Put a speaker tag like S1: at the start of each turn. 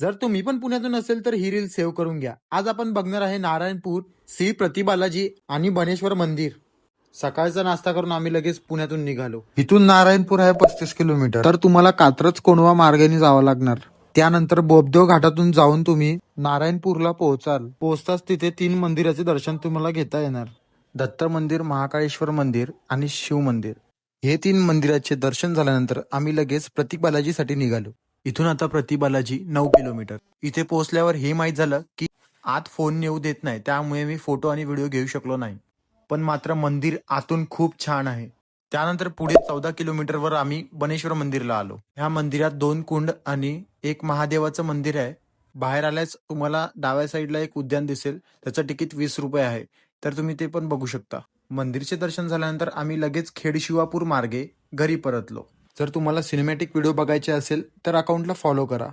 S1: जर तुम्ही पण पुण्यातून असेल तर ही रील सेव्ह करून घ्या. आज आपण बघणार आहे नारायणपूर, श्री प्रतिबालाजी आणि बनेश्वर मंदिर. सकाळचा नाश्ता करून आम्ही लगेच पुण्यातून निघालो. इथून नारायणपूर आहे 35 किलोमीटर. तर तुम्हाला कात्रज कोंढवा मार्गाने जावं लागणार. त्यानंतर बोबदेव घाटातून जाऊन तुम्ही नारायणपूरला पोहोचाल. पोहोचताच तिथे 3 मंदिराचे दर्शन तुम्हाला घेता येणार. दत्त मंदिर, महाकाळेश्वर मंदिर आणि शिव मंदिर. हे 3 मंदिराचे दर्शन झाल्यानंतर आम्ही लगेच प्रतिबालाजीसाठी निघालो. इथून आता प्रतिबालाजी 9 किलोमीटर. इथे पोहोचल्यावर हे माहीत झालं की आत फोन नेऊ देत नाही, त्यामुळे मी फोटो आणि व्हिडिओ घेऊ शकलो नाही. पण मात्र मंदिर आतून खूप छान आहे. त्यानंतर पुढे 14 किलोमीटरवर आम्ही बनेश्वर मंदिरला आलो. ह्या मंदिरात 2 कुंड आणि एक महादेवाचं मंदिर आहे. बाहेर आल्यास तुम्हाला डाव्या साईडला एक उद्यान दिसेल, त्याचं तिकीट 20 रुपये आहे. तर तुम्ही ते पण बघू शकता. मंदिरचे दर्शन झाल्यानंतर आम्ही लगेच खेड शिवापूर मार्गे घरी परतलो. जर तुम्हाला सिनेमॅटिक व्हिडिओ बघायचे असेल तर अकाउंटला फॉलो करा.